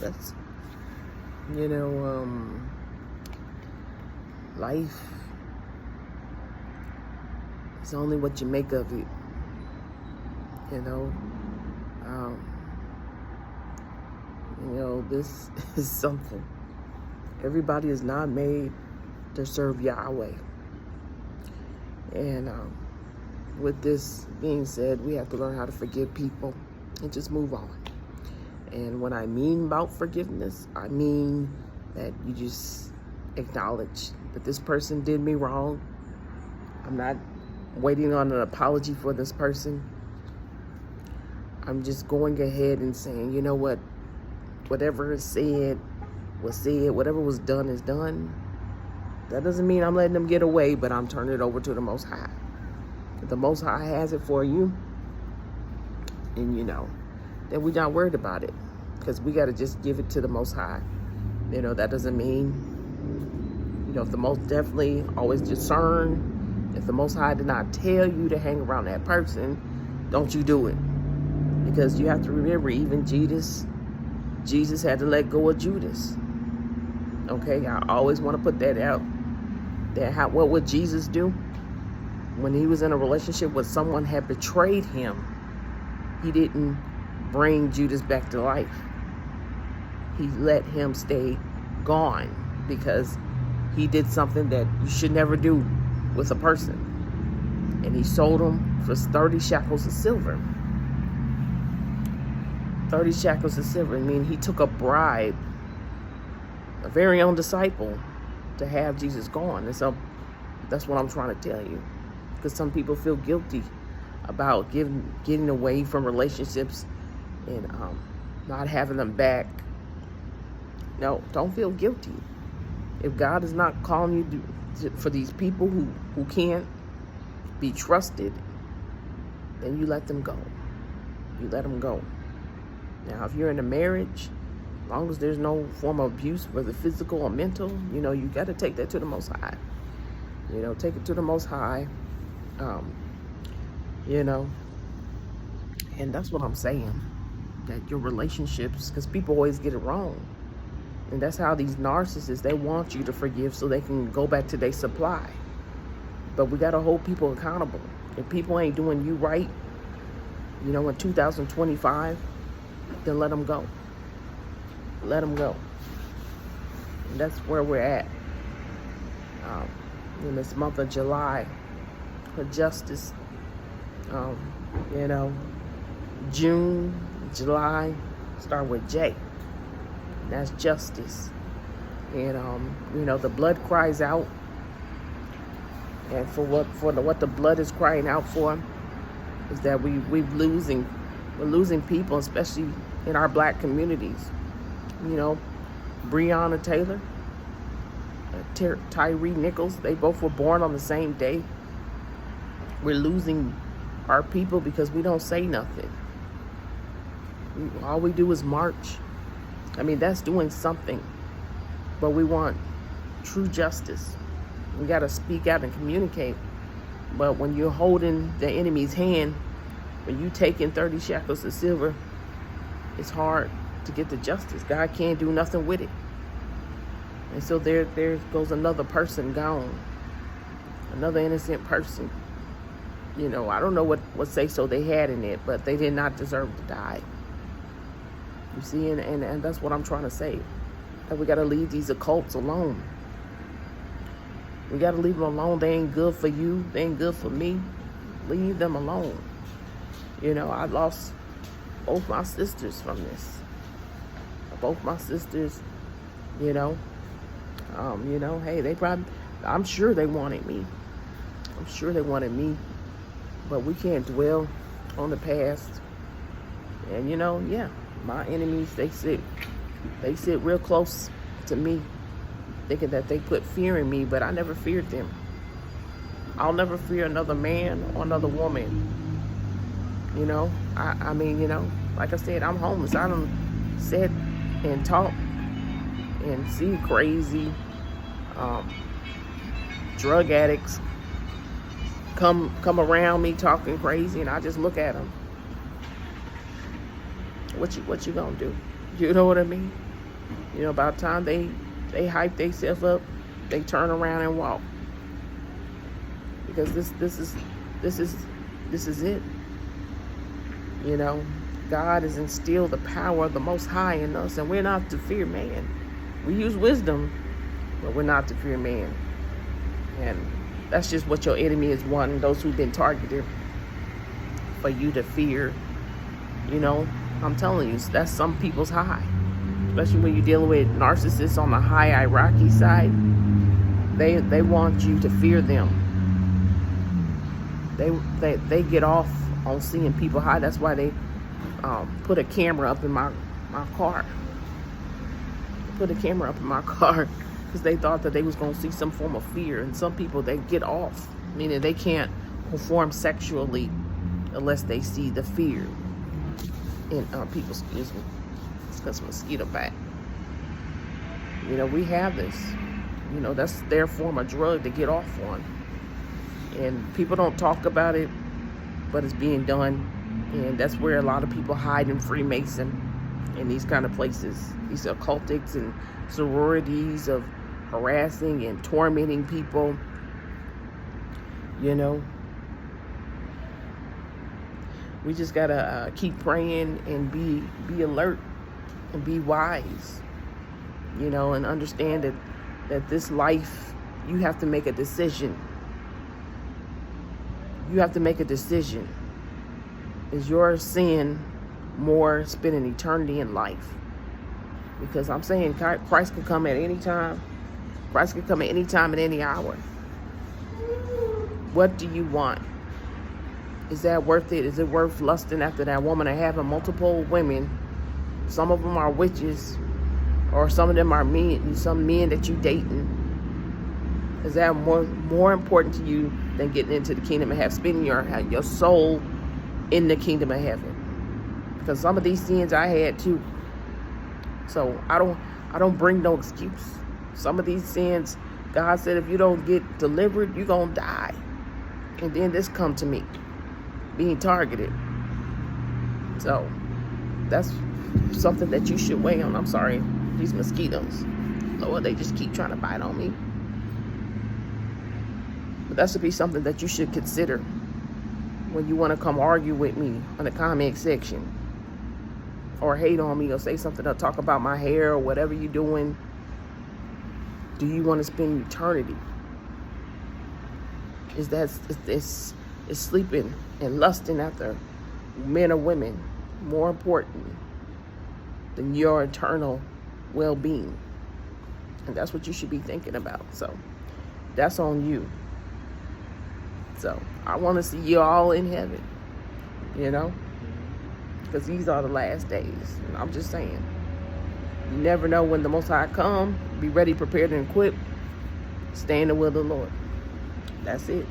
That's, you know, life is only what you make of it, you know. Um, this is something. Everybody is not made to serve Yahweh. And with this being said, we have to learn how to forgive people and just move on. And when I mean about forgiveness, I mean that you just acknowledge that this person did me wrong. I'm not waiting on an apology for this person. I'm just going ahead and saying, you know what? Whatever is said was said. Whatever was done is done. That doesn't mean I'm letting them get away, but I'm turning it over to the Most High. If the Most High has it for you, and then we're not worried about it, because we got to just give it to the Most High. That doesn't mean, if the Most definitely always discern. If the Most High did not tell you to hang around that person, don't you do it. Because you have to remember, even Jesus had to let go of Judas. Okay, I always want to put that out. What would Jesus do when he was in a relationship with someone had betrayed him? He didn't bring Judas back to life. He let him stay gone because he did something that you should never do with a person. And he sold him for 30 shekels of silver. 30 shekels of silver. I mean, he took a bribe, a very own disciple, to have Jesus gone. And so that's what I'm trying to tell you. Because some people feel guilty about getting away from relationships and not having them back. No, don't feel guilty. If God is not calling you for these people who can't be trusted, then you let them go. You let them go. Now, if you're in a marriage, as long as there's no form of abuse, whether physical or mental, you got to take that to the Most High. Take it to the Most High. And that's what I'm saying. That your relationships, because people always get it wrong. And that's how these narcissists, they want you to forgive so they can go back to their supply. But we got to hold people accountable. If people ain't doing you right, in 2025, then let them go. Let them go. And that's where we're at. In this month of July, for justice. June, July, start with J. That's justice. And the blood cries out. And for what the blood is crying out for is that we're losing people, especially in our black communities. Breonna Taylor, Tyree Nichols, they both were born on the same day. We're losing our people because we don't say nothing. All we do is march. I mean, that's doing something. But we want true justice. We got to speak out and communicate. But when you're holding the enemy's hand, when you taking 30 shekels of silver, it's hard to get the justice. God can't do nothing with it. And so there goes another person gone. Another innocent person. I don't know what say so they had in it, but they did not deserve to die. You see, and that's what I'm trying to say. That we got to leave these occults alone. We got to leave them alone. They ain't good for you. They ain't good for me. Leave them alone. I lost both my sisters from this. Both my sisters, hey, they probably, I'm sure they wanted me. But we can't dwell on the past. And, my enemies, they sit real close to me, thinking that they put fear in me, but I never feared them. I'll never fear another man or another woman. I mean, like I said, I'm homeless. I don't sit and talk and see crazy drug addicts come around me talking crazy, and I just look at them. What you gonna do? You know what I mean? You know, by the time they hype themselves up, they turn around and walk. Because this is it. You know, God has instilled the power of the Most High in us, and we're not to fear man. We use wisdom, but we're not to fear man. And that's just what your enemy is wanting, those who've been targeted, for you to fear. You know, I'm telling you, that's some people's high. Especially when you're dealing with narcissists on the hierarchy side. They want you to fear them. They get off on seeing people high. That's why they put a camera up in my car. Put a camera up in my car because they thought that they was going to see some form of fear. And some people, they get off, meaning they can't perform sexually unless they see the fear in people. Excuse me, it's got some mosquito bite. You know, we have this. You know, that's their form of drug to get off on. And people don't talk about it, but it's being done. And that's where a lot of people hide in Freemason and these kind of places. These occultics and sororities of harassing and tormenting people. You know, we just gotta keep praying and be alert and be wise. You know, and understand that this life, you have to make a decision. You have to make a decision. Is your sin more spending eternity in life? Because I'm saying Christ could come at any time. Christ could come at any time, at any hour. What do you want? Is that worth it? Is it worth lusting after that woman and having multiple women? Some of them are witches, or some of them are men, some men that you dating. Is that more important to you than getting into the kingdom of heaven, spending your soul in the kingdom of heaven? Because some of these sins I had too. So I don't bring no excuse. Some of these sins, God said, if you don't get delivered, you're gonna die. And then this come to me, being targeted. So that's something that you should weigh on. I'm sorry, these mosquitoes, Lord, they just keep trying to bite on me. But that should be something that you should consider when you want to come argue with me in the comment section, or hate on me, or say something, or talk about my hair, or whatever you're doing. Do you want to spend eternity? Is sleeping and lusting after men or women more important than your eternal well-being? And that's what you should be thinking about. So that's on you. So I want to see you all in heaven, you know, because these are the last days. And I'm just saying, you never know when the Most High come. Be ready, prepared, and equipped. Stay in the will of the Lord. That's it.